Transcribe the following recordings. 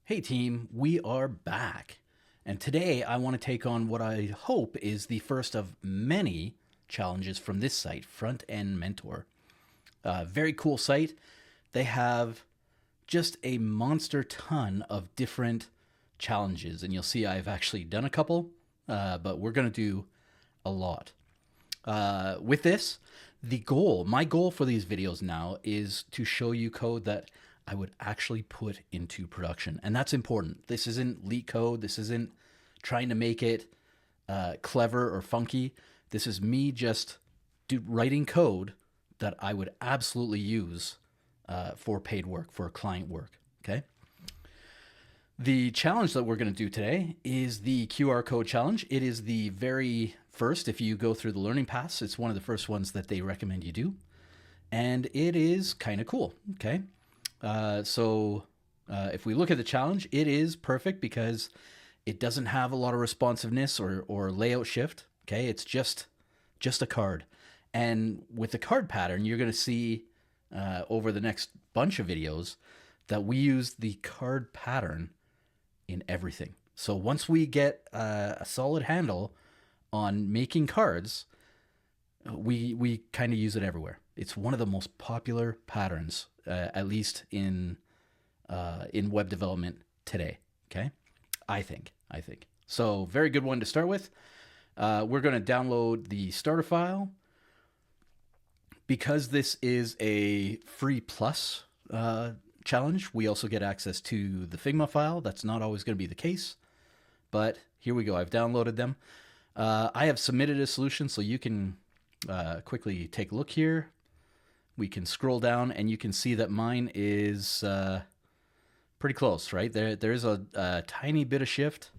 Hey team, we are back. And today I want to take on what I hope is the first of many challenges from this site, Frontend Mentor. Very cool site. They have just a monster ton of different challenges. And you'll see I've actually done a couple, but we're going to do a lot. With this, my goal for these videos now is to show you code that I would actually put into production. And that's important. This isn't leak code. This isn't trying to make it clever or funky. This is me just writing code that I would absolutely use for paid work, for client work, okay? The challenge that we're going to do today is the QR code challenge. It is the very first, if you go through the learning paths, it's one of the first ones that they recommend you do. And it is kind of cool, okay? If we look at the challenge, it is perfect because it doesn't have a lot of responsiveness or layout shift. Okay, it's just a card. And with the card pattern, you're going to see over the next bunch of videos that we use the card pattern in everything. So once we get a solid handle on making cards, we kind of use it everywhere. It's one of the most popular patterns, at least in web development today. Okay, I think. So very good one to start with. We're going to download the starter file. Because this is a free plus challenge, we also get access to the Figma file. That's not always going to be the case, but here we go. I've downloaded them. I have submitted a solution, so you can quickly take a look here. We can scroll down and you can see that mine is pretty close, right? There is a tiny bit of shift.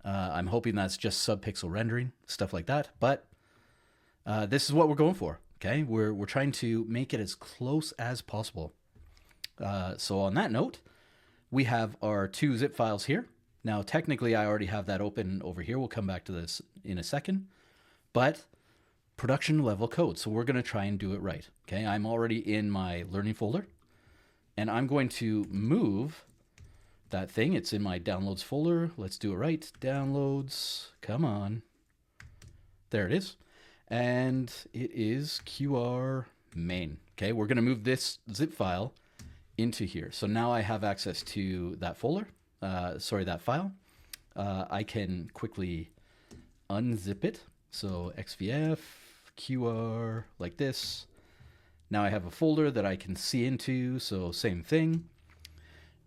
I'm hoping that's just subpixel rendering, stuff like that. But this is what we're going for, okay? We're trying to make it as close as possible. So on that note, we have our two zip files here. Now, technically, I already have that open over here. We'll come back to this in a second. But production level code. So we're going to try and do it right. Okay, I'm already in my learning folder and I'm going to move that thing. It's in my downloads folder. Let's do it right. Downloads, come on. There it is. And it is QR main. Okay, we're going to move this zip file into here. So now I have access to that folder, that file. I can quickly unzip it. So XVF, QR, like this. Now I have a folder that I can see into, so same thing.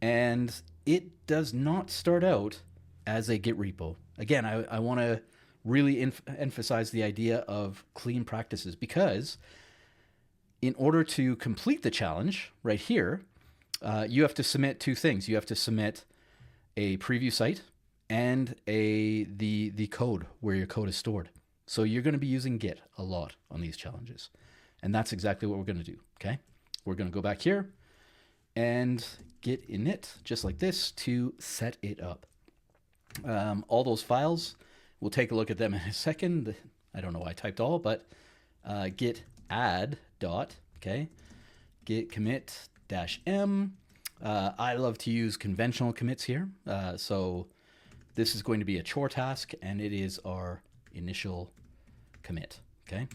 And it does not start out as a Git repo. Again, I want to really emphasize the idea of clean practices because in order to complete the challenge right here, you have to submit two things. You have to submit a preview site and the code where your code is stored. So you're going to be using Git a lot on these challenges. And that's exactly what we're going to do, okay? We're going to go back here and Git init, just like this, to set it up. All those files, we'll take a look at them in a second. I don't know why I typed all, but git add dot, okay? Git commit -m. I love to use conventional commits here. So this is going to be a chore task, and it is our initial commit, okay?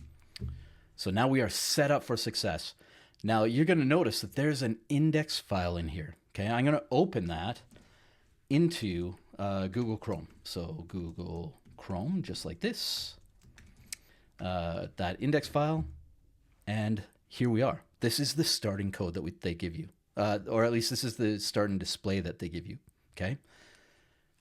So now we are set up for success. Now you're going to notice that there's an index file in here, okay? I'm going to open that into Google Chrome. So Google Chrome, just like this, that index file, and here we are. This is the starting code that they give you, or at least this is the starting display that they give you, okay?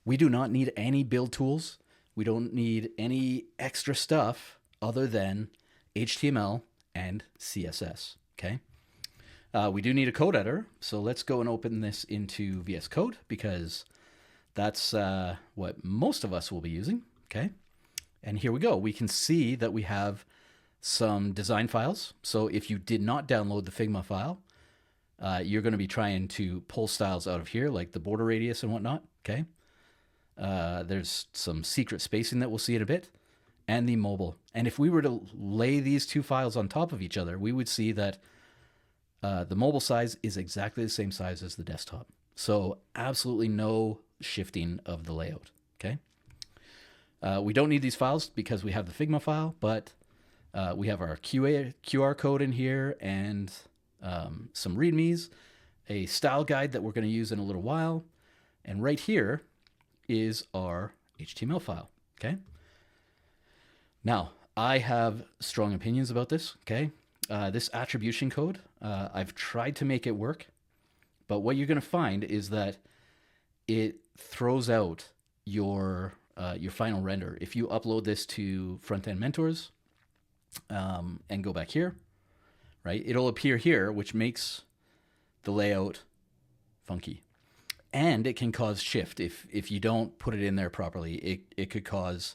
We do not need any build tools. We don't need any extra stuff other than HTML and CSS, okay? We do need a code editor, so let's go and open this into VS Code because that's what most of us will be using, okay? And here we go. We can see that we have some design files. So if you did not download the Figma file, you're going to be trying to pull styles out of here, like the border radius and whatnot, okay? There's some secret spacing that we'll see in a bit, and the mobile. And if we were to lay these two files on top of each other, we would see that the mobile size is exactly the same size as the desktop. So absolutely no shifting of the layout, okay? We don't need these files because we have the Figma file, but we have our QR code in here and some readmes, a style guide that we're going to use in a little while. And right here is our HTML file, okay? Now, I have strong opinions about this, okay? This attribution code, I've tried to make it work, but what you're going to find is that it throws out your final render. If you upload this to Frontend Mentors and go back here, right, it'll appear here, which makes the layout funky. And it can cause shift. If you don't put it in there properly, it could cause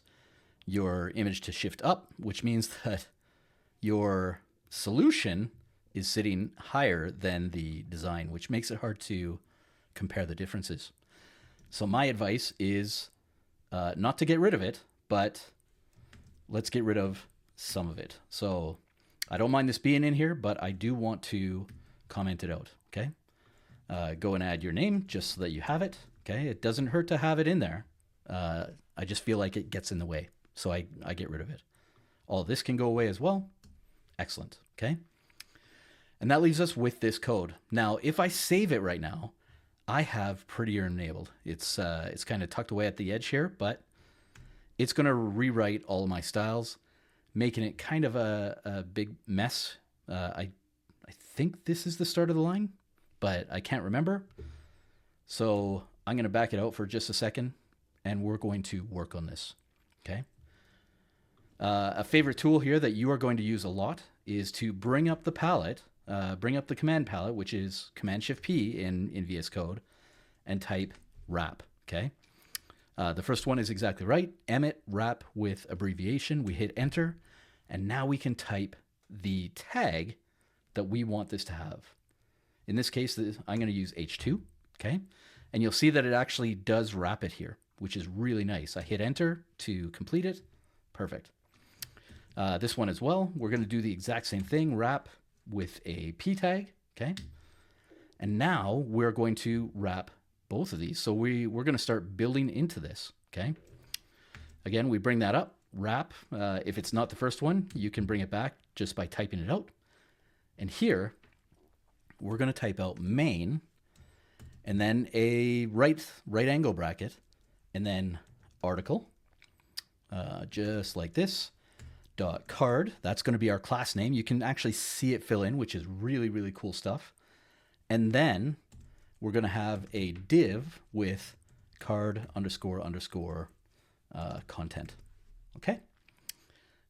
your image to shift up, which means that your solution is sitting higher than the design, which makes it hard to compare the differences. So my advice is not to get rid of it, but let's get rid of some of it. So I don't mind this being in here, but I do want to comment it out, okay? Go and add your name just so that you have it, okay? It doesn't hurt to have it in there. I just feel like it gets in the way, so I get rid of it. All this can go away as well. Excellent, okay? And that leaves us with this code. Now, if I save it right now, I have Prettier enabled. It's kind of tucked away at the edge here, but it's going to rewrite all of my styles, making it kind of a big mess. I think this is the start of the line, but I can't remember. So I'm going to back it out for just a second, and we're going to work on this, okay? A favorite tool here that you are going to use a lot is to bring up the palette, bring up the command palette, which is Command-Shift-P in VS Code, and type wrap, okay? The first one is exactly right. Emmet wrap with abbreviation. We hit enter, and now we can type the tag that we want this to have. In this case, I'm going to use H2, okay? And you'll see that it actually does wrap it here, which is really nice. I hit enter to complete it. Perfect. This one as well, we're going to do the exact same thing, wrap with a P tag, okay? And now we're going to wrap both of these. So we're going to start building into this, okay? Again, we bring that up, wrap. If it's not the first one, you can bring it back just by typing it out. And here, we're going to type out main, and then a right angle bracket, and then article, just like this. Dot card, that's going to be our class name. You can actually see it fill in, which is really, really cool stuff. And then we're going to have a div with card underscore content. Okay.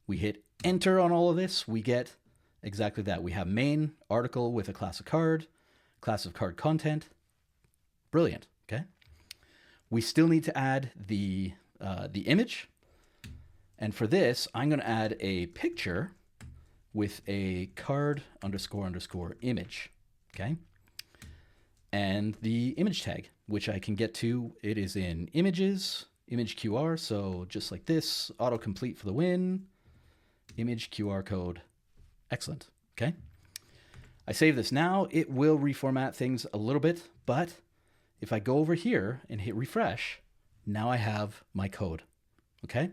We hit enter on all of this. We get exactly that. We have main article with a class of card content. Brilliant. Okay. We still need to add the image. And for this, I'm going to add a picture with a card underscore image, okay? And the image tag, which I can get to, it is in images, image QR, so just like this, autocomplete for the win, image QR code, excellent, okay? I save this now, it will reformat things a little bit, but if I go over here and hit refresh, now I have my code, okay?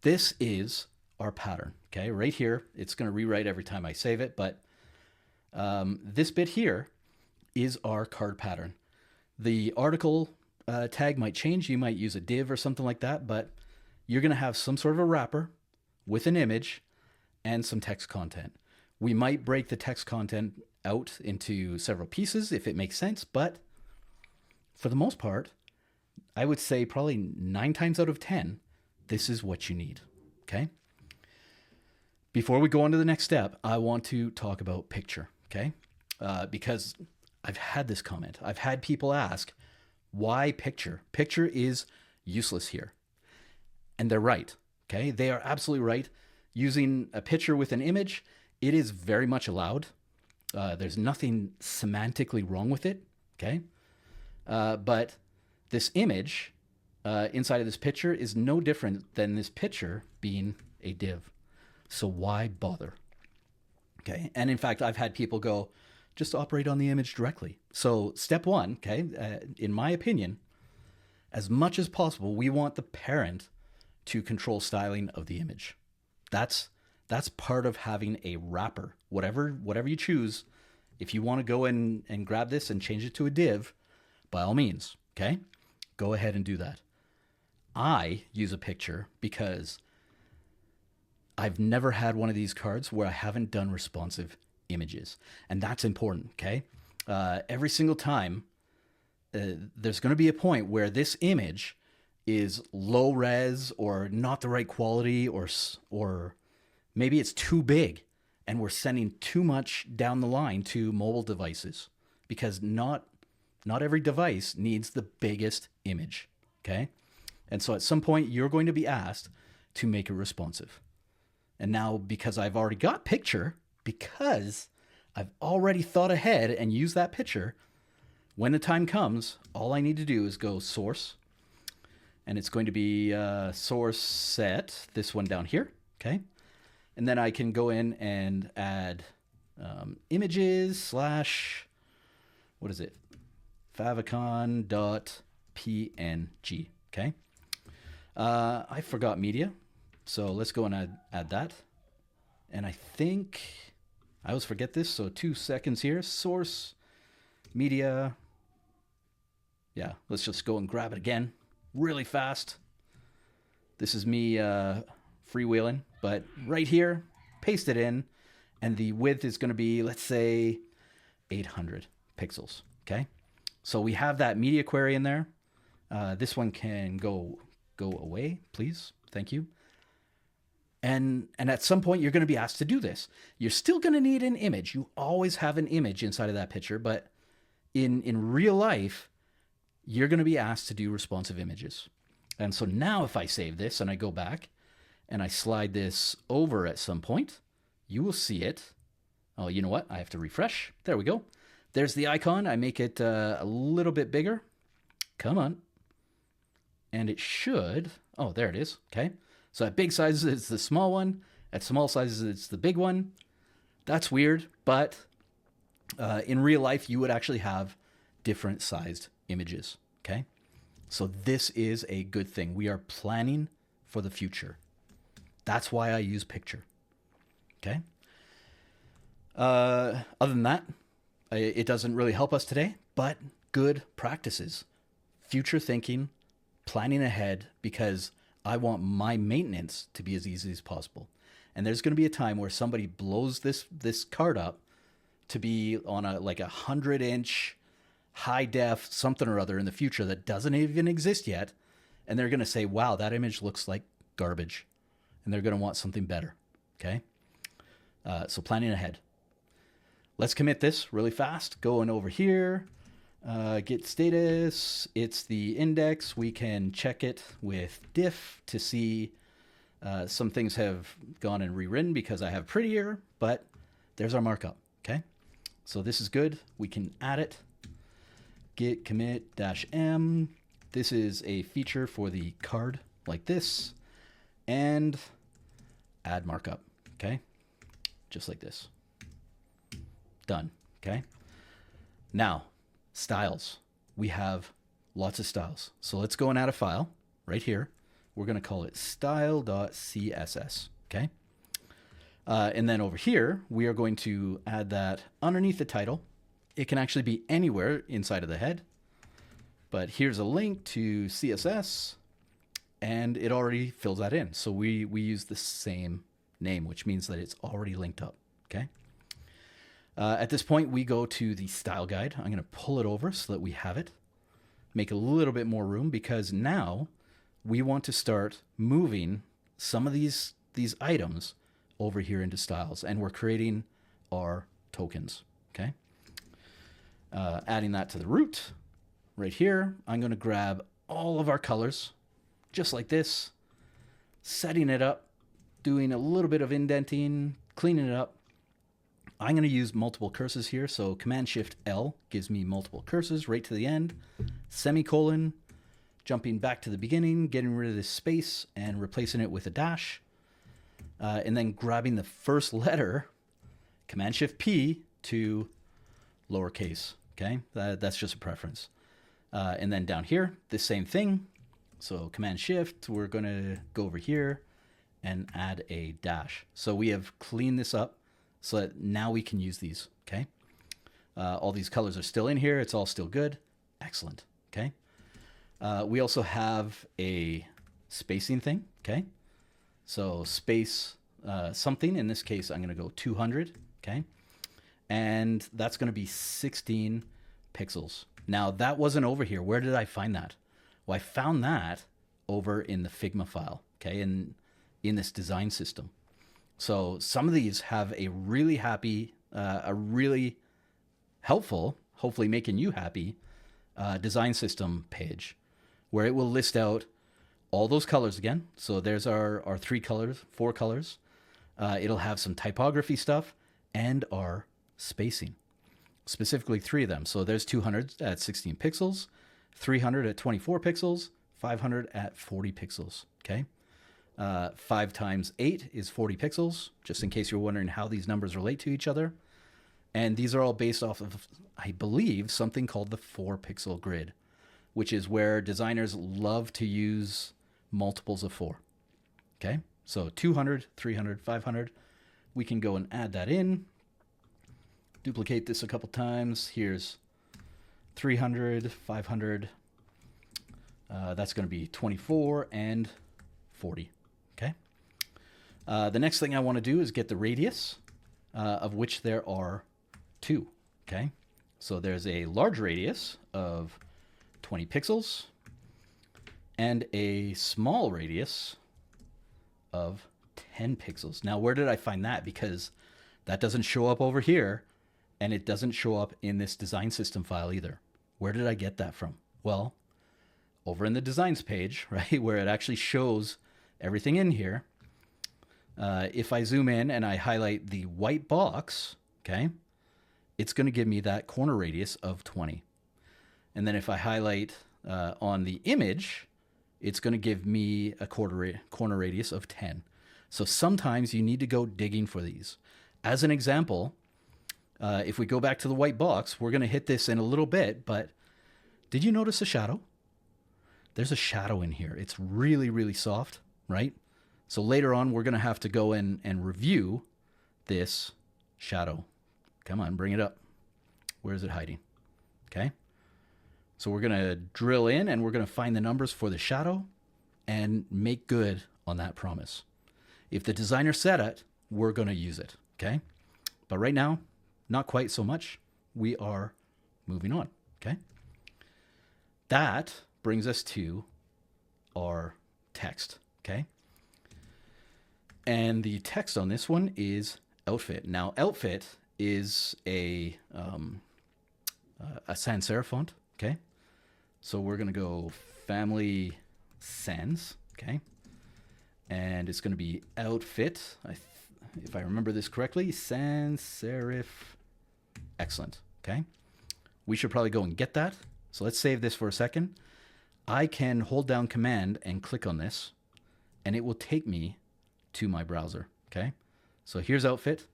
This is our pattern, okay? Right here, it's going to rewrite every time I save it, but this bit here is our card pattern. The article tag might change. You might use a div or something like that, but you're going to have some sort of a wrapper with an image and some text content. We might break the text content out into several pieces if it makes sense, but for the most part, I would say probably 9 times out of 10, this is what you need, okay? Before we go on to the next step, I want to talk about picture, okay? Because I've had this comment. I've had people ask, why picture? Picture is useless here. And they're right, okay? They are absolutely right. Using a picture with an image, it is very much allowed. There's nothing semantically wrong with it, okay? But this image inside of this picture is no different than this picture being a div. So why bother? Okay. And in fact, I've had people go, just operate on the image directly. So step one, okay, in my opinion, as much as possible, we want the parent to control styling of the image. That's part of having a wrapper. Whatever you choose, if you want to go in and grab this and change it to a div, by all means, okay? Go ahead and do that. I use a picture because I've never had one of these cards where I haven't done responsive images. And that's important, okay? Every single time, there's going to be a point where this image is low res or not the right quality, or maybe it's too big and we're sending too much down the line to mobile devices, because not every device needs the biggest image, okay? And so at some point you're going to be asked to make it responsive. And now, because I've already got picture, because I've already thought ahead and used that picture, when the time comes, all I need to do is go source, and it's going to be source set, this one down here, okay? And then I can go in and add images / what is it? favicon.png, okay? I forgot media, so let's go and add that. And I think I always forget this, so 2 seconds here. Source media. Yeah, let's just go and grab it again really fast. This is me freewheeling, but right here, paste it in, and the width is going to be, let's say, 800 pixels, okay? So we have that media query in there. This one can go away, please. Thank you. And at some point, you're going to be asked to do this. You're still going to need an image. You always have an image inside of that picture, but in real life, you're going to be asked to do responsive images. And so now if I save this and I go back and I slide this over at some point, you will see it. Oh, you know what? I have to refresh. There we go. There's the icon. I make it a little bit bigger. Come on. And it should, oh, there it is. Okay. So at big sizes, it's the small one. At small sizes, it's the big one. That's weird, but in real life, you would actually have different sized images, okay? So this is a good thing. We are planning for the future. That's why I use picture, okay? Other than that, it doesn't really help us today, but good practices. Future thinking, planning ahead, because I want my maintenance to be as easy as possible. And there's going to be a time where somebody blows this card up to be on a 100-inch high def something or other in the future that doesn't even exist yet. And they're going to say, wow, that image looks like garbage. And they're going to want something better. Okay. So planning ahead. Let's commit this really fast. Going over here, get status. It's the index. We can check it with diff to see some things have gone and rewritten because I have prettier, but there's our markup. Okay. So this is good. We can add it. Git commit -m. This is a feature for the card like this, and add markup. Okay. Just like this. Done. Okay. Now, styles. We have lots of styles. So let's go and add a file right here. We're going to call it style.css. Okay. And then over here, we are going to add that underneath the title. It can actually be anywhere inside of the head, but here's a link to CSS, and it already fills that in. So we use the same name, which means that it's already linked up. Okay. At this point, we go to the style guide. I'm going to pull it over so that we have it, make a little bit more room, because now we want to start moving some of these items over here into styles, and we're creating our tokens. Okay. Adding that to the root right here. I'm going to grab all of our colors just like this, setting it up, doing a little bit of indenting, cleaning it up. I'm going to use multiple curses here. So Command-Shift-L gives me multiple curses right to the end, semicolon, jumping back to the beginning, getting rid of this space and replacing it with a dash. And then grabbing the first letter, Command-Shift-P, to lowercase. Okay, that's just a preference. And then down here, the same thing. So Command Shift, we're going to go over here and add a dash. So we have cleaned this up so that now we can use these. Okay, all these colors are still in here. It's all still good. Excellent. Okay. We also have a spacing thing. Okay. So space something. In this case, I'm going to go 200. Okay. And that's going to be 16 pixels. Now that wasn't over here. Where did I find that? Well, I found that over in the Figma file. Okay. And in this design system. So some of these have a really happy, a really helpful, hopefully making you happy, design system page where it will list out all those colors again. So there's our 4 colors. It'll have some typography stuff and our spacing, specifically 3 of them. So there's 200 at 16 pixels, 300 at 24 pixels, 500 at 40 pixels. Okay. 5 times 8 is 40 pixels, just in case you're wondering how these numbers relate to each other. And these are all based off of, I believe, something called the 4-pixel grid, which is where designers love to use multiples of 4. Okay, so 200, 300, 500. We can go and add that in. Duplicate this a couple times. Here's 300, 500. That's going to be 24 and 40. Okay. The next thing I want to do is get the radius, of which there are 2. Okay. So there's a large radius of 20 pixels and a small radius of 10 pixels. Now, where did I find that? Because that doesn't show up over here and it doesn't show up in this design system file either. Where did I get that from? Well, over in the designs page, right, where it actually shows everything in here. If I zoom in and I highlight the white box, okay, it's going to give me that corner radius of 20. And then if I highlight on the image, it's going to give me a corner radius of 10. So sometimes you need to go digging for these. As an example, if we go back to the white box, we're going to hit this in a little bit, but did you notice a shadow? There's a shadow in here. It's really, really soft, right? So later on, we're going to have to go in and review this shadow. Come on, bring it up. Where is it hiding? Okay. So we're going to drill in and we're going to find the numbers for the shadow and make good on that promise. If the designer said it, we're going to use it. Okay. But right now, not quite so much. We are moving on. Okay. That brings us to our text. Okay. And the text on this one is outfit. Now, outfit is a sans serif font. Okay. So we're going to go family sans. Okay. And it's going to be outfit. If I remember this correctly, sans serif. Excellent. Okay. We should probably go and get that. So let's save this for a second. I can hold down Command and click on this, and it will take me to my browser. Okay. So here's outfit.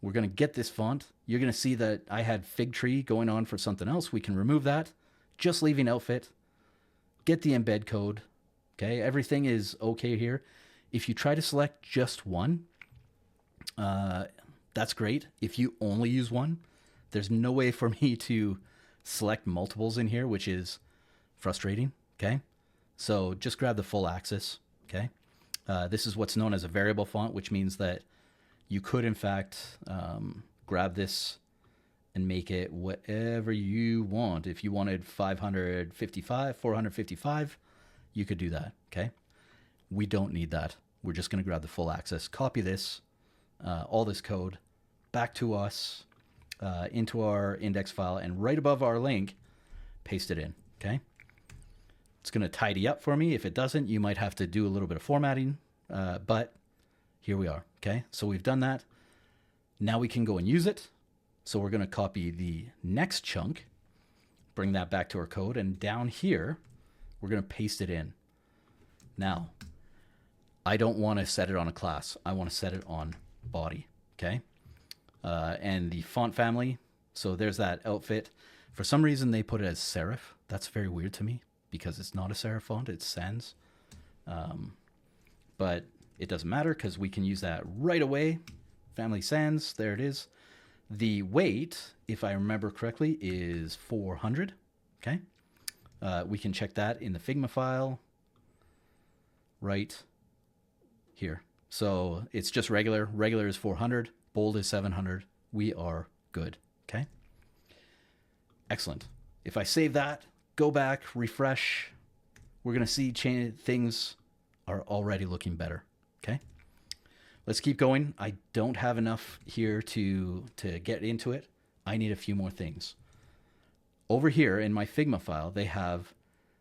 We're going to get this font. You're going to see that I had Fig Tree going on for something else. We can remove that. Just leaving outfit. Get the embed code. Okay. Everything is okay here. If you try to select just one, that's great. If you only use one, there's no way for me to select multiples in here, which is frustrating. Okay. So just grab the full axis. Okay. This is what's known as a variable font, which means that you could, in fact, grab this and make it whatever you want. If you wanted 555, 455, you could do that. Okay. We don't need that. We're just going to grab the full axis, copy this, all this code back to us into our index file, and right above our link, paste it in. Okay. It's going to tidy up for me. If it doesn't, you might have to do a little bit of formatting, but here we are. Okay. So we've done that. Now we can go and use it. So we're going to copy the next chunk, bring that back to our code, and down here, we're going to paste it in. Now, I don't want to set it on a class. I want to set it on body. Okay. And the font family, So there's that outfit. For some reason, they put it as serif. That's very weird to me because it's not a serif font, it's sans. But it doesn't matter because we can use that right away. Family sans, there it is. The weight, if I remember correctly, is 400. Okay. We can check that in the Figma file right here. So it's just regular. Regular is 400. Bold is 700. We are good. Okay. Excellent. If I save that, go back, refresh, we're going to see things are already looking better. Okay. Let's keep going. I don't have enough here to get into it. I need a few more things. Over here in my Figma file, they have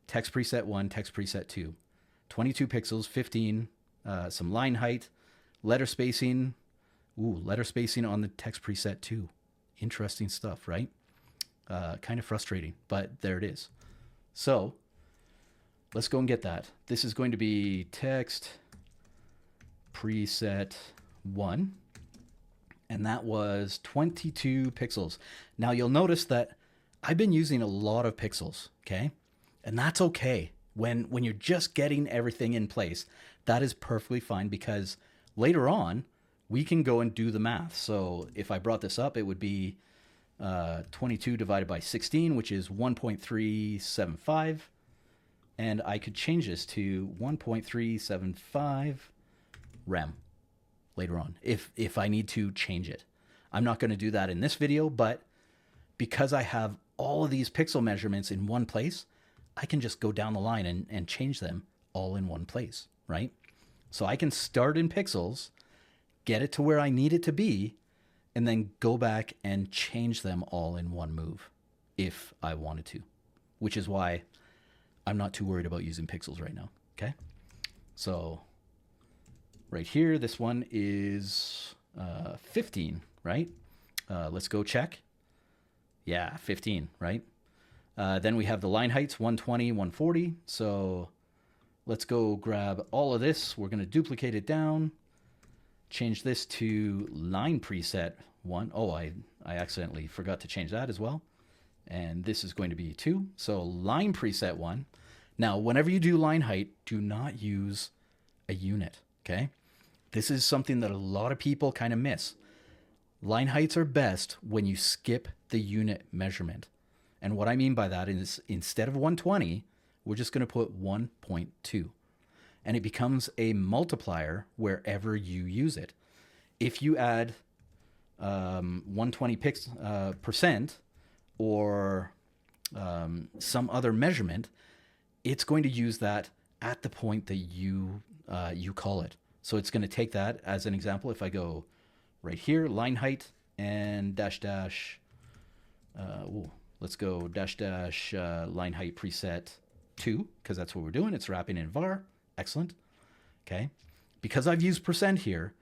text preset 1, text preset 2, 22 pixels, 15, some line height, letter spacing. Ooh, letter spacing on the text preset 2. Interesting stuff, right? Kind of frustrating, but there it is. So let's go and get that. This is going to be text preset 1, and that was 22 pixels. Now you'll notice that I've been using a lot of pixels, okay? And that's okay. When you're just getting everything in place, that is perfectly fine because later on, we can go and do the math. So if I brought this up, it would be 22 divided by 16, which is 1.375. And I could change this to 1.375 rem later on if I need to change it. I'm not going to do that in this video, but because I have all of these pixel measurements in one place, I can just go down the line and change them all in one place, right? So I can start in pixels, get it to where I need it to be, and then go back and change them all in one move if I wanted to, which is why I'm not too worried about using pixels right now, okay? So right here, this one is 15, right? Let's go check. Yeah, 15, right? Then we have the line heights, 120, 140. So let's go grab all of this. We're going to duplicate it down. Change this to line preset 1. Oh, I accidentally forgot to change that as well. And this is going to be 2. So line preset 1. Now, whenever you do line height, do not use a unit, okay? This is something that a lot of people kind of miss. Line heights are best when you skip the unit measurement. And what I mean by that is instead of 120, we're just going to put 1.2. And it becomes a multiplier wherever you use it. If you add 120 percent or some other measurement, it's going to use that at the point that you call it. So it's going to take that as an example. If I go right here, line height and dash dash, let's go dash dash line height preset 2, because that's what we're doing. It's wrapping in var. Excellent. Okay. Because I've used percent here,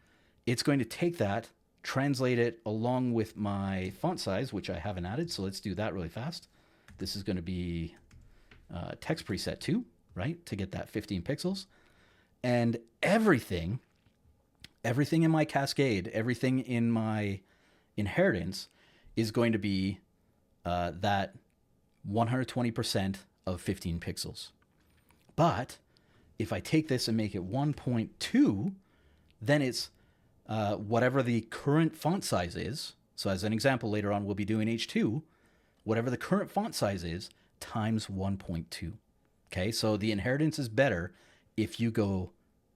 it's going to take that, translate it along with my font size, which I haven't added. So let's do that really fast. This is going to be text preset 2, right? To get that 15 pixels. And everything in my cascade, everything in my inheritance is going to be that 120% of 15 pixels. But if I take this and make it 1.2, then it's whatever the current font size is. So as an example, later on, we'll be doing H2, whatever the current font size is times 1.2. Okay, so the inheritance is better if you go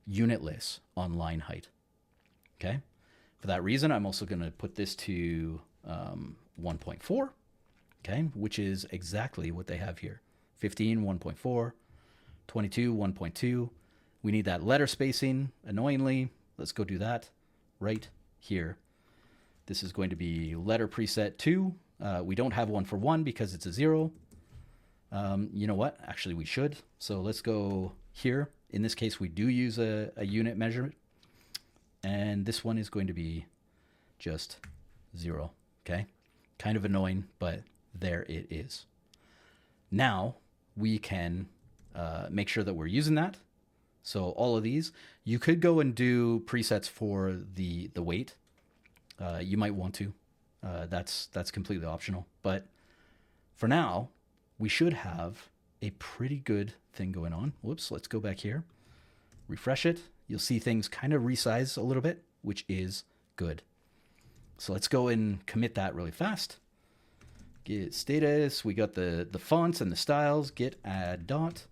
unitless on line height. Okay, for that reason, I'm also going to put this to 1.4, okay, which is exactly what they have here. 15, 1.4, 22, 1.2. We need that letter spacing, annoyingly. Let's go do that right here. This is going to be letter preset 2. We don't have 1 for 1 because it's a 0. You know what? Actually, we should. So let's go here. In this case, we do use a unit measurement. And this one is going to be just 0. Okay? Kind of annoying, but there it is. Now we can make sure that we're using that. So all of these, you could go and do presets for the weight. You might want to. That's completely optional. But for now, we should have a pretty good thing going on. Whoops, let's go back here. Refresh it. You'll see things kind of resize a little bit, which is good. So let's go and commit that really fast. Git status. We got the fonts and the styles. Git add dot.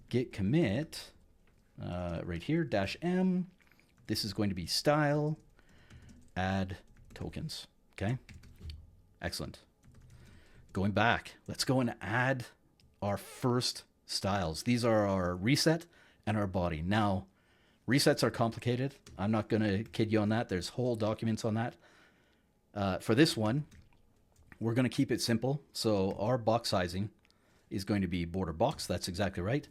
Git commit. Right here, -m. This is going to be style. Add tokens. Okay. Excellent. Going back, let's go and add our first styles. These are our reset and our body. Now, resets are complicated. I'm not going to kid you on that. There's whole documents on that. For this one, we're going to keep it simple. So our box sizing is going to be border box. That's exactly right.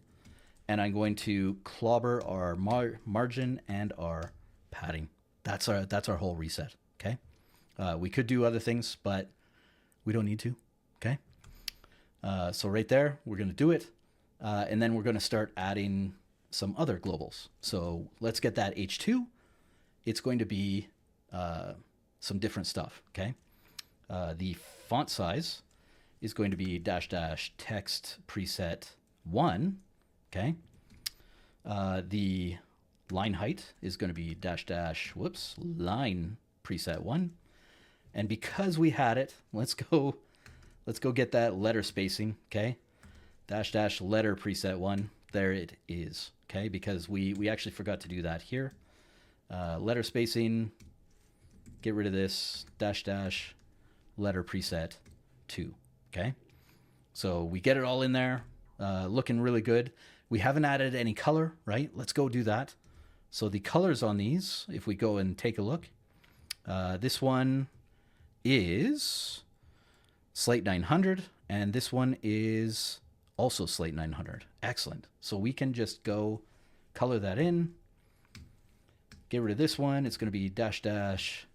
And I'm going to clobber our margin and our padding. That's our whole reset. Okay. We could do other things, but we don't need to. Okay. So right there, we're going to do it. And then we're going to start adding some other globals. So let's get that H2. It's going to be some different stuff. Okay. The font size is going to be -- text preset 1. Okay. The line height is going to be -- line preset 1. And because we had it, let's go get that letter spacing. Okay. -- letter preset 1. There it is. Okay. Because we actually forgot to do that here. Letter spacing, get rid of this -- letter preset 2. Okay. So we get it all in there, looking really good. We haven't added any color, right? Let's go do that. So the colors on these, if we go and take a look, this one is Slate 900, and this one is also Slate 900. Excellent. So we can just go color that in, get rid of this one. It's going to be --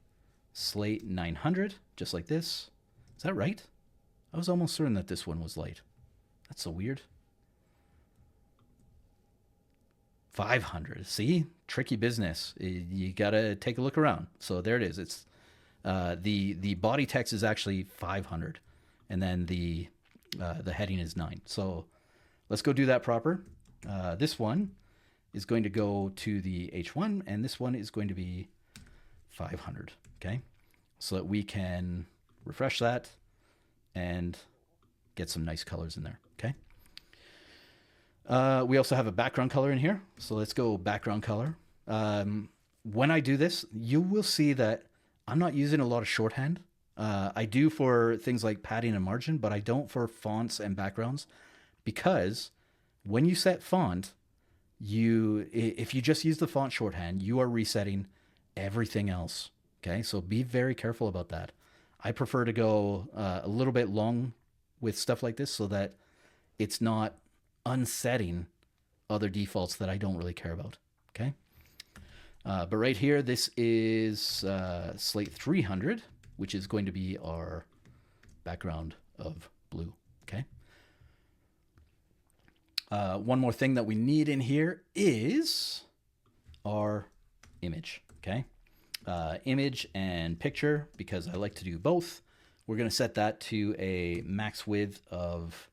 Slate 900, just like this. Is that right? I was almost certain that this one was light. That's so weird. 500. See? Tricky business. You got to take a look around. So there it is. It's the body text is actually 500, and then the heading is 9. So let's go do that proper. This one is going to go to the H1, and this one is going to be 500. Okay. So that we can refresh that and get some nice colors in there. Okay. We also have a background color in here. So let's go background color. When I do this, you will see that I'm not using a lot of shorthand. I do for things like padding and margin, but I don't for fonts and backgrounds, because when you set font, if you just use the font shorthand, you are resetting everything else. Okay. So be very careful about that. I prefer to go a little bit long with stuff like this so that it's not unsetting other defaults that I don't really care about. Okay. But right here, this is Slate 300, which is going to be our background of blue. Okay. One more thing that we need in here is our image. Okay. Image and picture, because I like to do both. We're going to set that to a max width of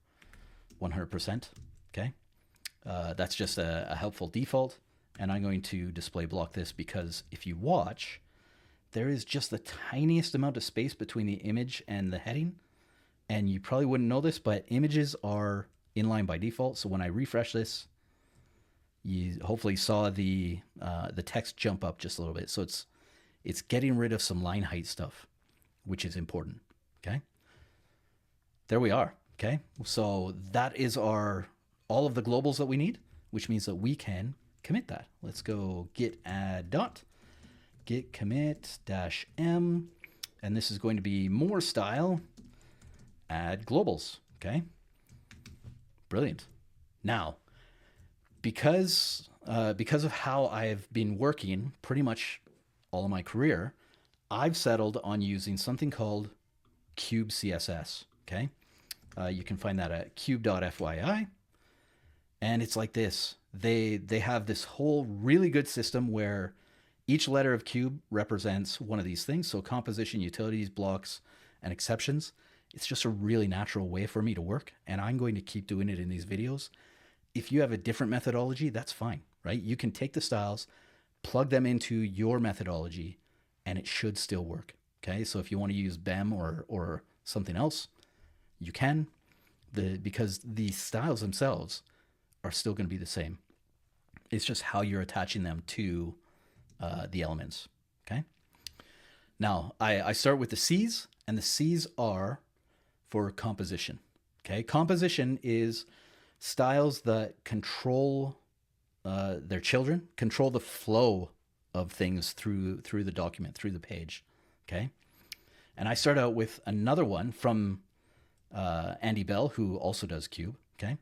100%. Okay. That's just a helpful default. And I'm going to display block this because if you watch, there is just the tiniest amount of space between the image and the heading. And you probably wouldn't know this, but images are inline by default. So when I refresh this, you hopefully saw the text jump up just a little bit. So it's getting rid of some line height stuff, which is important. Okay. There we are. Okay. So that is all of the globals that we need, which means that we can commit that. Let's go git add dot, git commit -m, and this is going to be more style, add globals. Okay. Brilliant. Now, because of how I've been working pretty much all of my career, I've settled on using something called Cube CSS. Okay. You can find that at cube.fyi. And it's like this. They have this whole really good system where Each letter of cube represents one of these things. So composition, utilities, blocks, and exceptions. It's just a really natural way for me to work, and I'm going to keep doing it in these videos. If you have a different methodology, that's fine, right? You can take the styles, plug them into your methodology, and it should still work. Okay, so if you want to use BEM or something else, you can, because the styles themselves are still going to be the same. It's just how you're attaching them to the elements. Okay. Now I start with the C's, and the C's are for composition. Okay, composition is styles that control their children, control the flow of things through the document, through the page. Okay, and I start out with another one from Andy Bell, who also does Cube. Okay,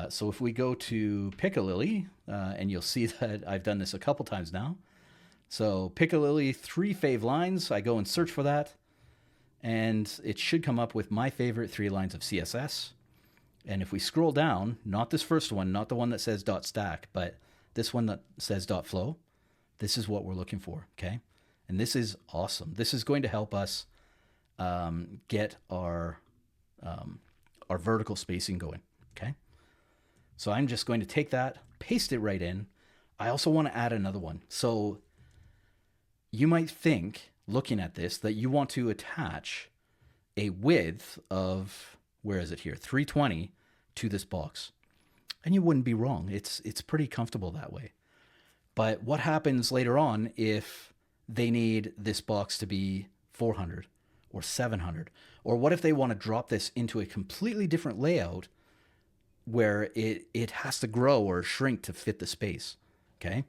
so if we go to Piccalilli, and you'll see that I've done this a couple times now. So Piccalilli 3 fave lines, I go and search for that, and it should come up with my favorite 3 lines of CSS. And if we scroll down, not this first one, not the one that says .stack, but this one that says .flow, this is what we're looking for, okay? And this is awesome. This is going to help us get our vertical spacing going, okay? So I'm just going to take that, paste it right in. I also want to add another one. So you might think, looking at this, that you want to attach a width of, where is it here, 320 to this box. And you wouldn't be wrong. It's pretty comfortable that way. But what happens later on if they need this box to be 400 or 700? Or what if they want to drop this into a completely different layout where it has to grow or shrink to fit the space? Okay.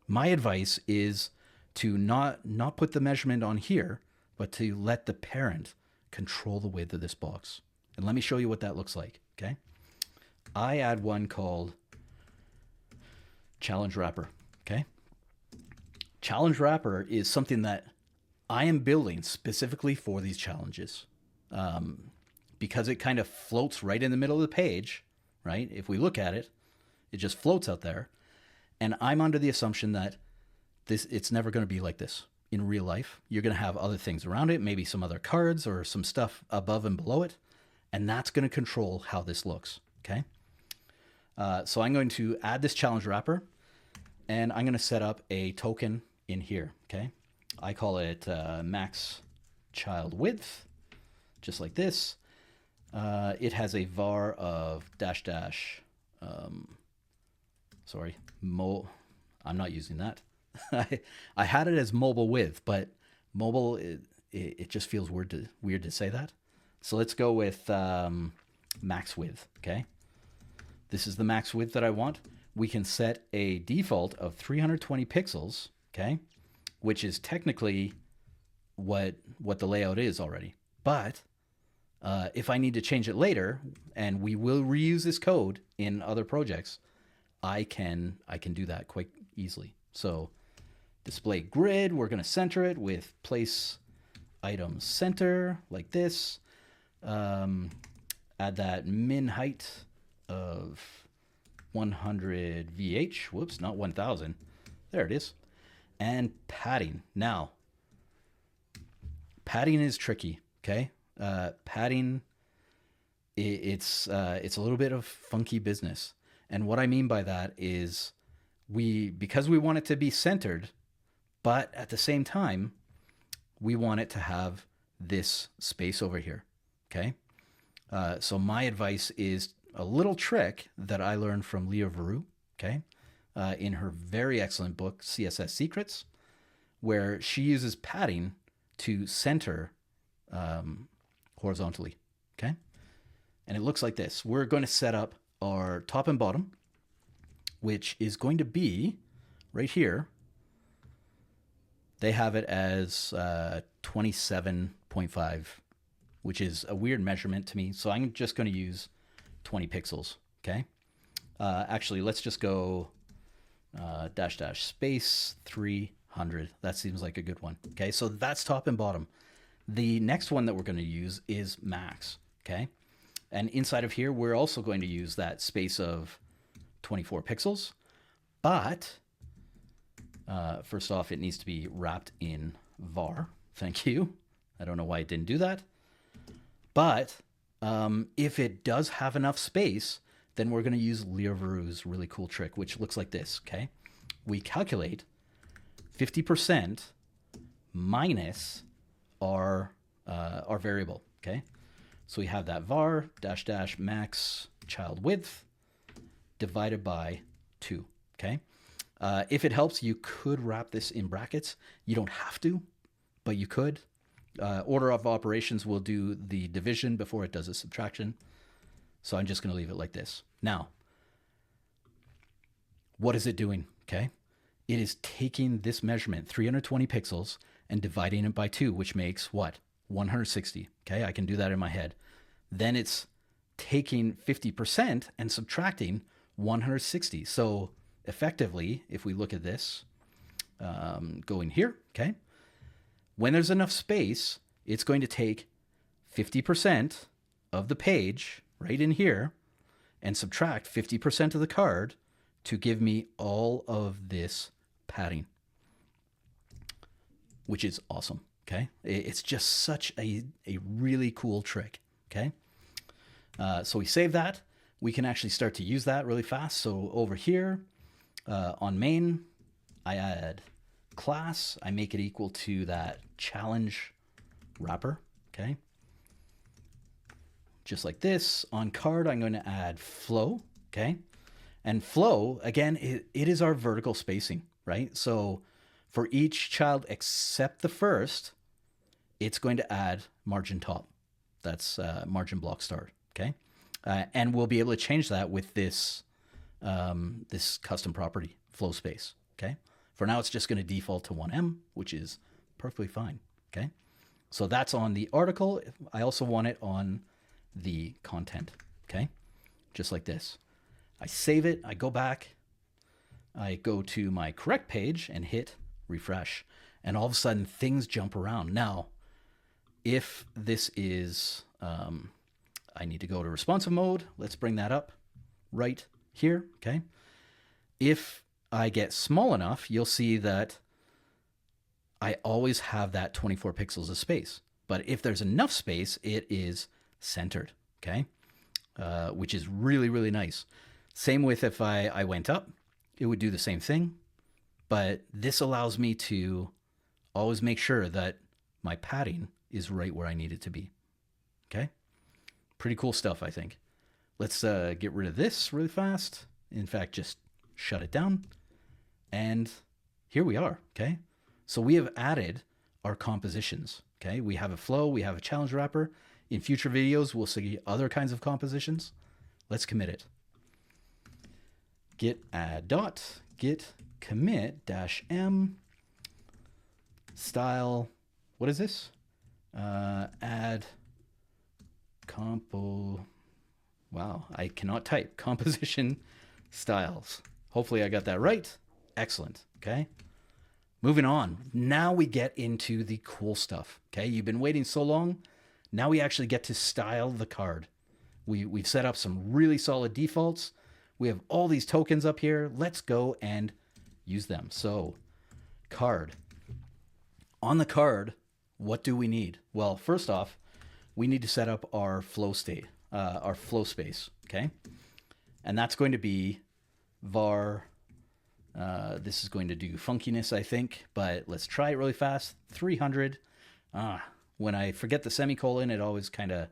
My advice is to not put the measurement on here, but to let the parent control the width of this box. And let me show you what that looks like, okay? I add one called Challenge Wrapper, okay? Challenge Wrapper is something that I am building specifically for these challenges, because it kind of floats right in the middle of the page, right? If we look at it, it just floats out there. And I'm under the assumption that it's never going to be like this in real life. You're going to have other things around it, maybe some other cards or some stuff above and below it. And that's going to control how this looks, okay? So I'm going to add this challenge wrapper, and I'm going to set up a token in here, okay? I call it max child width, just like this. It has a var of I'm not using that. I had it as mobile width, but mobile, it just feels weird to say that. So let's go with max width, okay? This is the max width that I want. We can set a default of 320 pixels, okay? Which is technically what the layout is already. But if I need to change it later, and we will reuse this code in other projects, I can do that quite easily. So display grid, we're going to center it with place item center like this. Add that min height of 100 VH. Whoops, not 1000. There it is. And padding. Now, padding is tricky, okay? Padding, it's a little bit of funky business. And what I mean by that is because we want it to be centered, but at the same time, we want it to have this space over here, okay? So my advice is a little trick that I learned from Leah Veru, okay? In her very excellent book, CSS Secrets, where she uses padding to center horizontally, okay? And it looks like this. We're going to set up our top and bottom, which is going to be right here. They have it as 27.5, which is a weird measurement to me. So I'm just going to use 20 pixels, okay? Actually, let's just go -- space 300. That seems like a good one, okay? So that's top and bottom. The next one that we're going to use is max, okay? And inside of here, we're also going to use that space of 24 pixels, but First off, it needs to be wrapped in var. Thank you. I don't know why it didn't do that. But if it does have enough space, then we're going to use Leroy-Veroux's really cool trick, which looks like this, okay? We calculate 50% minus our variable, okay? So we have that var dash dash max child width divided by 2, okay? If it helps, you could wrap this in brackets. You don't have to, but you could. Order of operations will do the division before it does a subtraction. So I'm just going to leave it like this. Now, what is it doing? Okay. It is taking this measurement, 320 pixels, and dividing it by 2, which makes what? 160. Okay. I can do that in my head. Then it's taking 50% and subtracting 160. So effectively, if we look at this, going here, okay, when there's enough space, it's going to take 50% of the page right in here and subtract 50% of the card to give me all of this padding, which is awesome, okay? It's just such a really cool trick, okay? So we save that. We can actually start to use that really fast. So over here on main, I add class. I make it equal to that challenge wrapper, okay? Just like this. On card, I'm going to add flow, okay? And flow, again, it is our vertical spacing, right? So for each child except the first, it's going to add margin top. That's margin block start, okay? And we'll be able to change that with this, this custom property, flow space, okay? For now, it's just going to default to 1M, which is perfectly fine, okay? So that's on the article. I also want it on the content, okay? Just like this. I save it, I go back, I go to my correct page and hit refresh. And all of a sudden, things jump around. Now, if this is, I need to go to responsive mode. Let's bring that up right here, okay? If I get small enough, you'll see that I always have that 24 pixels of space. But if there's enough space, it is centered, okay? Which is really, really nice. Same with if I went up, it would do the same thing. But this allows me to always make sure that my padding is right where I need it to be, okay? Pretty cool stuff, I think. Let's get rid of this really fast. In fact, just shut it down. And here we are, okay? So we have added our compositions, okay? We have a flow, we have a challenge wrapper. In future videos, we'll see other kinds of compositions. Let's commit it. Git add dot, git commit dash m, style, what is this? Add compo, wow, I cannot type, composition styles. Hopefully I got that right. Excellent, okay? Moving on, now we get into the cool stuff, okay? You've been waiting so long, now we actually get to style the card. We've set up some really solid defaults. We have all these tokens up here. Let's go and use them. So, card. On the card, what do we need? Well, first off, we need to set up our flow state, our flow space, okay? And that's going to be var, this is going to do funkiness, I think, but let's try it really fast. 300. When I forget the semicolon, it always kind of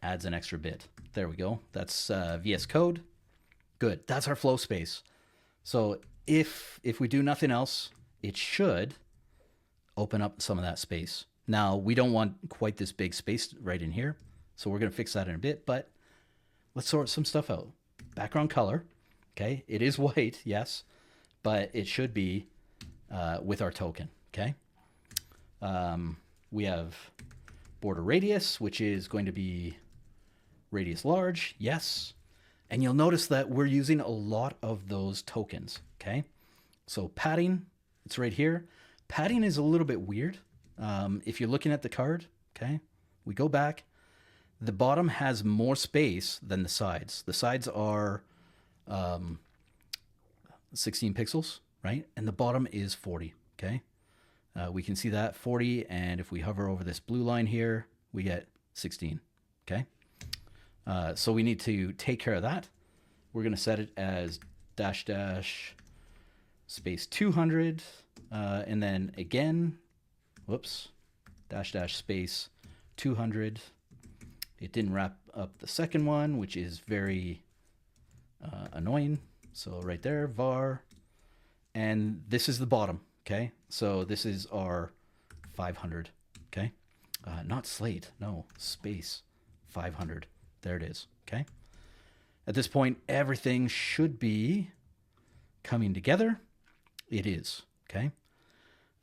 adds an extra bit. There we go. That's VS Code. Good. That's our flow space. So if we do nothing else, it should open up some of that space. Now, we don't want quite this big space right in here, so we're going to fix that in a bit, but let's sort some stuff out. Background color, okay? It is white, yes, but it should be with our token, okay? We have border radius, which is going to be radius large, yes. And you'll notice that we're using a lot of those tokens, okay? So padding, it's right here. Padding is a little bit weird. If you're looking at the card, okay, we go back. The bottom has more space than the sides. The sides are 16 pixels, right? And the bottom is 40, okay? We can see that 40, and if we hover over this blue line here, we get 16, okay? So we need to take care of that. We're going to set it as dash dash space 200, and then again, whoops, dash dash space 200. It didn't wrap up the second one, which is very annoying. So right there, var, and this is the bottom, okay? So this is our 500, okay? Not slate, no, space 500. There it is, okay? At this point, everything should be coming together. It is, okay?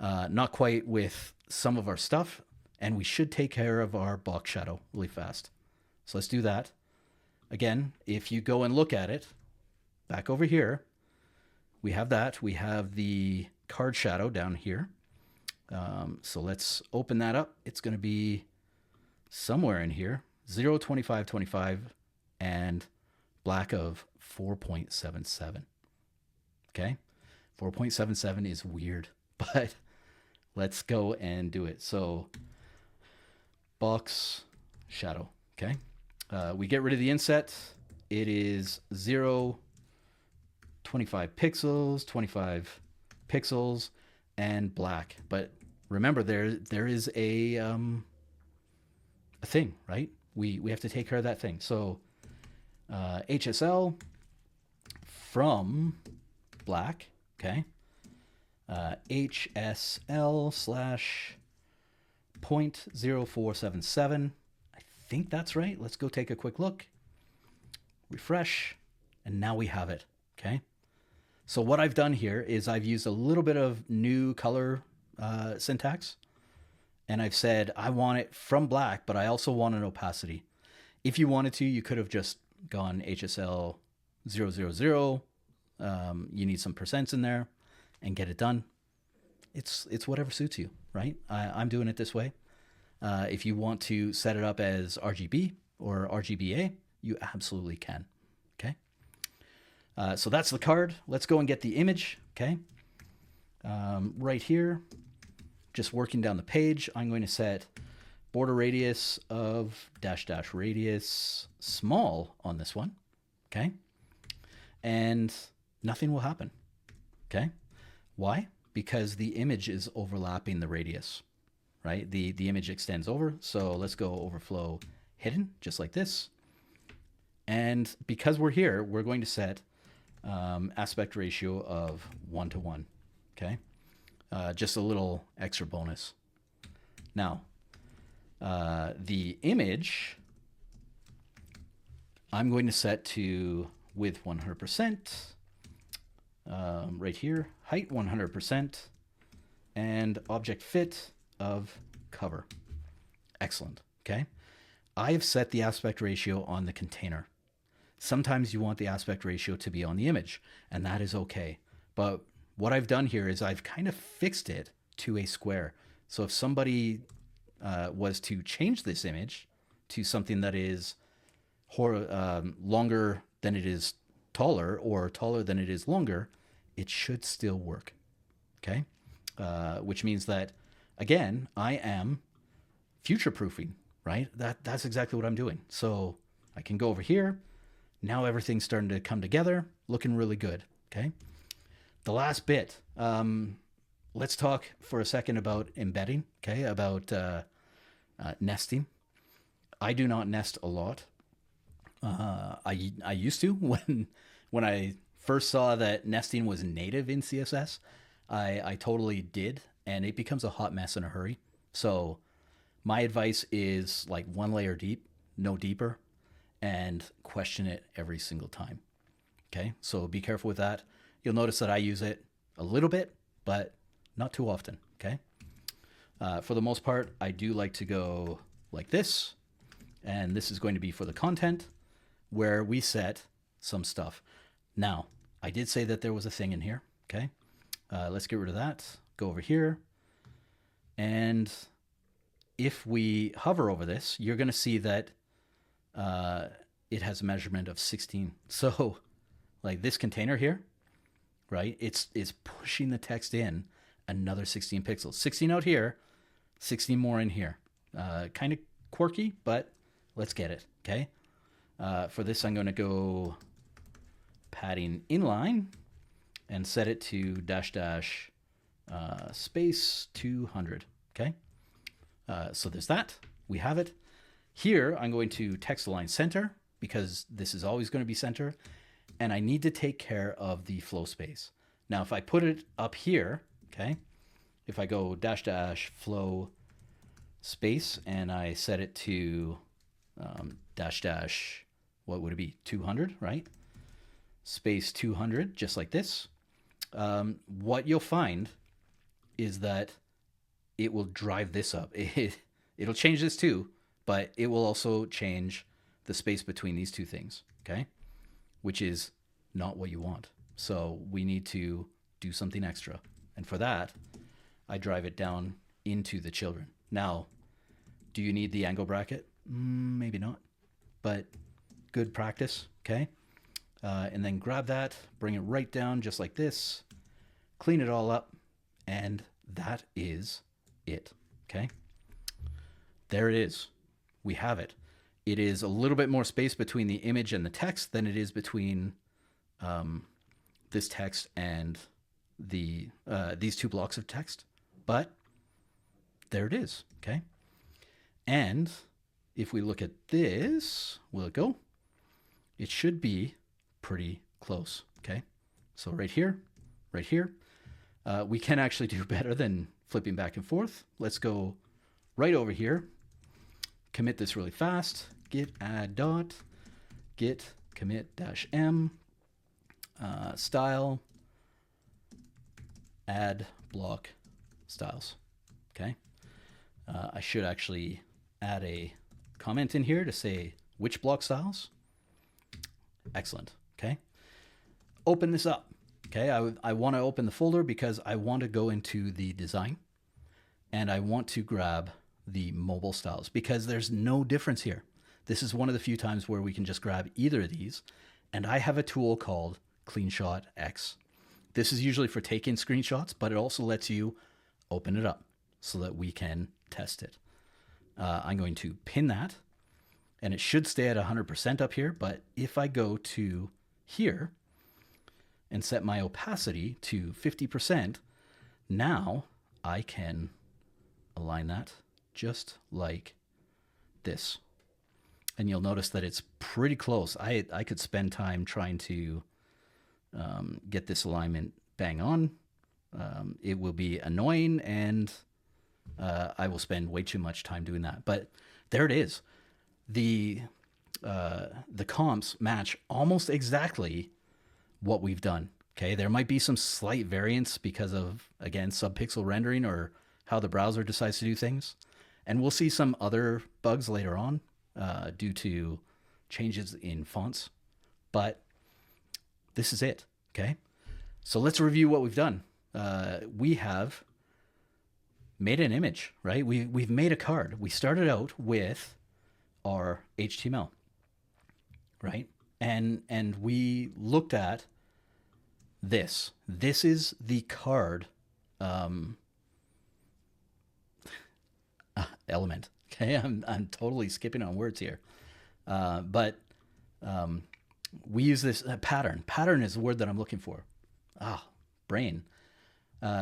Not quite with some of our stuff, and we should take care of our box shadow really fast. So let's do that. Again, if you go and look at it, back over here, we have that. We have the card shadow down here. So let's open that up. It's going to be somewhere in here, 0, 25, 25, and black of 4.77. Okay, 4.77 is weird, but let's go and do it. So box shadow, okay? We get rid of the inset. It is 0, 25 pixels, 25 pixels, and black. But remember, there is a thing, right? We have to take care of that thing. So HSL from black, okay? HSL slash 0.0477. I think that's right. Let's go take a quick look. Refresh, and now we have it, okay? So what I've done here is I've used a little bit of new color syntax, and I've said I want it from black, but I also want an opacity. If you wanted to, you could have just gone HSL 000. You need some percents in there and get it done. It's whatever suits you, right? I'm doing it this way. If you want to set it up as RGB or RGBA, you absolutely can, okay? So that's the card. Let's go and get the image, okay? Right here, just working down the page, I'm going to set border radius of dash dash radius small on this one, okay? And nothing will happen, okay? Why? Because the image is overlapping the radius, right? The image extends over, so let's go overflow hidden, just like this. And because we're here, we're going to set aspect ratio of 1:1, okay? Just a little extra bonus. Now, the image, I'm going to set to width 100%, right here, height 100%, and object fit of cover. Excellent, okay? I have set the aspect ratio on the container. Sometimes you want the aspect ratio to be on the image, and that is okay. But what I've done here is I've kind of fixed it to a square. So if somebody was to change this image to something that is longer than it is taller, or taller than it is longer, it should still work, okay? Which means that, again, I am future-proofing, right? That's exactly what I'm doing. So I can go over here. Now everything's starting to come together, looking really good, okay? The last bit, let's talk for a second about embedding, okay? About nesting. I do not nest a lot. I used to when I first saw that nesting was native in CSS. I totally did, and it becomes a hot mess in a hurry. So my advice is like one layer deep, no deeper, and question it every single time. Okay, so be careful with that. You'll notice that I use it a little bit, but not too often. Okay, for the most part, I do like to go like this, and this is going to be for the content where we set some stuff. Now, I did say that there was a thing in here. Okay, let's get rid of that. Go over here, and if we hover over this, you're going to see that it has a measurement of 16. So like this container here, right? It's pushing the text in another 16 pixels. 16 out here, 16 more in here. Kind of quirky, but let's get it, okay? For this, I'm going to go padding inline and set it to -- space 200, okay? So there's that. We have it. Here, I'm going to text align center because this is always going to be center, and I need to take care of the flow space. Now, if I put it up here, okay, if I go -- flow space and I set it to -- what would it be? 200, right? Space 200, just like this. What you'll find is that it will drive this up. It'll change this too, but it will also change the space between these two things, okay? Which is not what you want. So we need to do something extra. And for that, I drive it down into the children. Now, do you need the angle bracket? Maybe not, but good practice, okay? And then grab that, bring it right down just like this, clean it all up, and that is it, okay? There it is. We have it. It is a little bit more space between the image and the text than it is between this text and these two blocks of text, but there it is, okay? And if we look at this, will it go? It should be pretty close, okay? So right here, we can actually do better than flipping back and forth. Let's go right over here, commit this really fast, git add dot, git commit -m, style, add block styles, okay? I should actually add a comment in here to say which block styles. Excellent, okay? Open this up, okay? I want to open the folder because I want to go into the design and I want to grab the mobile styles because there's no difference here. This is one of the few times where we can just grab either of these, and I have a tool called CleanShot X. This is usually for taking screenshots, but it also lets you open it up so that we can test it. I'm going to pin that, and it should stay at 100% up here, but if I go to here and set my opacity to 50%, now I can align that just like this. And you'll notice that it's pretty close. I could spend time trying to get this alignment bang on. It will be annoying, and I will spend way too much time doing that. But there it is. The comps match almost exactly what we've done. Okay, there might be some slight variance because of, again, subpixel rendering or how the browser decides to do things. And we'll see some other bugs later on due to changes in fonts. But this is it, okay? So let's review what we've done. We have made an image, right? We've made a card. We started out with our HTML, right? And we looked at this. This is the card element. Okay, I'm totally skipping on words here, but we use this pattern. Pattern is the word that I'm looking for. Brain.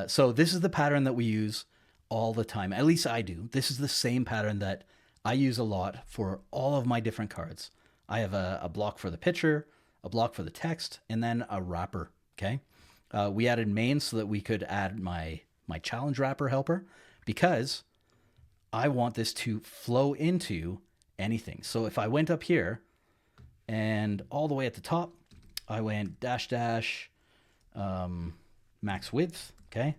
So this is the pattern that we use all the time. At least I do. This is the same pattern that I use a lot for all of my different cards. I have a block for the picture, a block for the text, and then a wrapper. Okay. We added main so that we could add my challenge wrapper helper because I want this to flow into anything. So if I went up here and all the way at the top, I went -- max width, okay,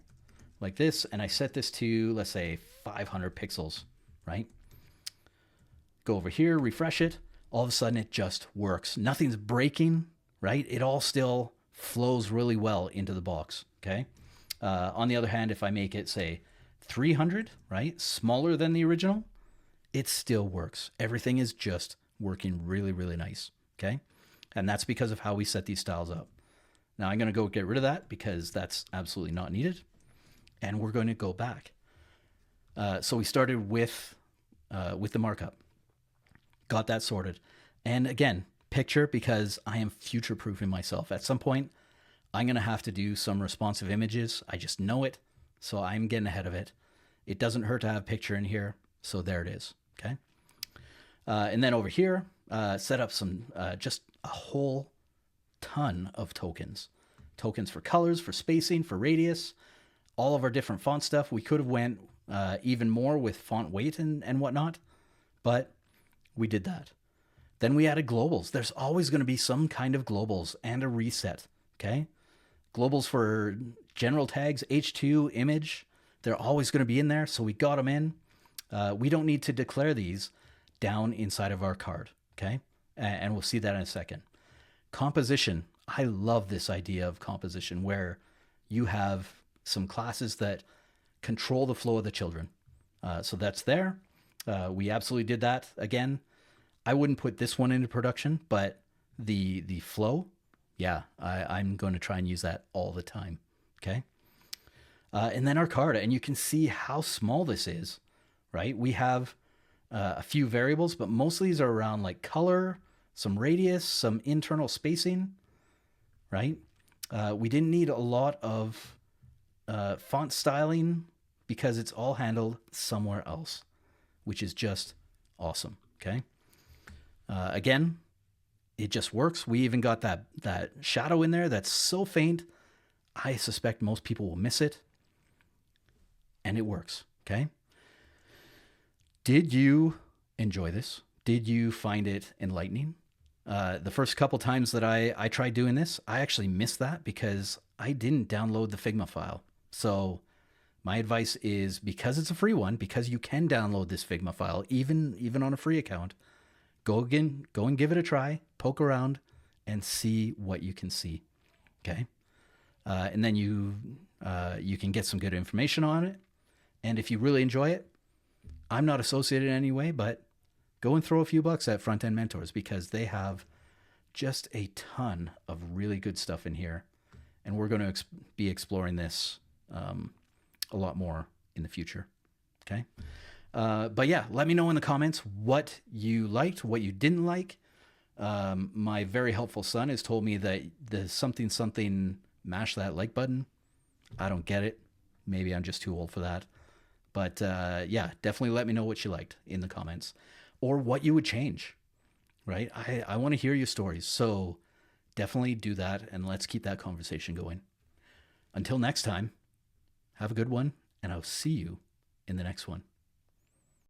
like this, and I set this to, let's say, 500 pixels, right? Go over here, refresh it. All of a sudden, it just works. Nothing's breaking, right? It all still flows really well into the box, okay? On the other hand, if I make it, say, 300, right, smaller than the original, it still works. Everything is just working really, really nice, okay? And that's because of how we set these styles up. Now I'm going to go get rid of that because that's absolutely not needed. And we're going to go back. So we started with the markup. Got that sorted. And again, picture, because I am future-proofing myself. At some point, I'm going to have to do some responsive images. I just know it. So I'm getting ahead of it. It doesn't hurt to have picture in here. So there it is. Okay. And then over here, set up some, just a whole ton of tokens. Tokens for colors, for spacing, for radius, all of our different font stuff. We could have went even more with font weight and whatnot, but we did that. Then we added globals. There's always going to be some kind of globals and a reset. Okay. Globals for general tags, H2, image, they're always going to be in there. So we got them in. We don't need to declare these down inside of our card. Okay. And we'll see that in a second. Composition. I love this idea of composition where you have some classes that control the flow of the children. So that's there. We absolutely did that. Again, I wouldn't put this one into production, but the flow, yeah, I'm going to try and use that all the time. Okay. And then our card, and you can see how small this is, right? We have a few variables, but most of these are around like color, some radius, some internal spacing, right? We didn't need a lot of font styling because it's all handled somewhere else, which is just awesome. Okay. Again, it just works. We even got that shadow in there that's so faint, I suspect most people will miss it. And it works. Okay. Did you enjoy this? Did you find it enlightening? The first couple times that I tried doing this, I actually missed that because I didn't download the Figma file. So my advice is, because it's a free one, because you can download this Figma file, even on a free account, go and give it a try, poke around, and see what you can see. Okay. And then you can get some good information on it. And if you really enjoy it, I'm not associated in any way, but go and throw a few bucks at Frontend Mentors because they have just a ton of really good stuff in here. And we're going to be exploring this a lot more in the future. Okay. But yeah, let me know in the comments what you liked, what you didn't like. My very helpful son has told me that the something, mash that like button. I don't get it. Maybe I'm just too old for that. But yeah, definitely let me know what you liked in the comments or what you would change, right? I want to hear your stories. So definitely do that, and let's keep that conversation going. Until next time, have a good one, and I'll see you in the next one.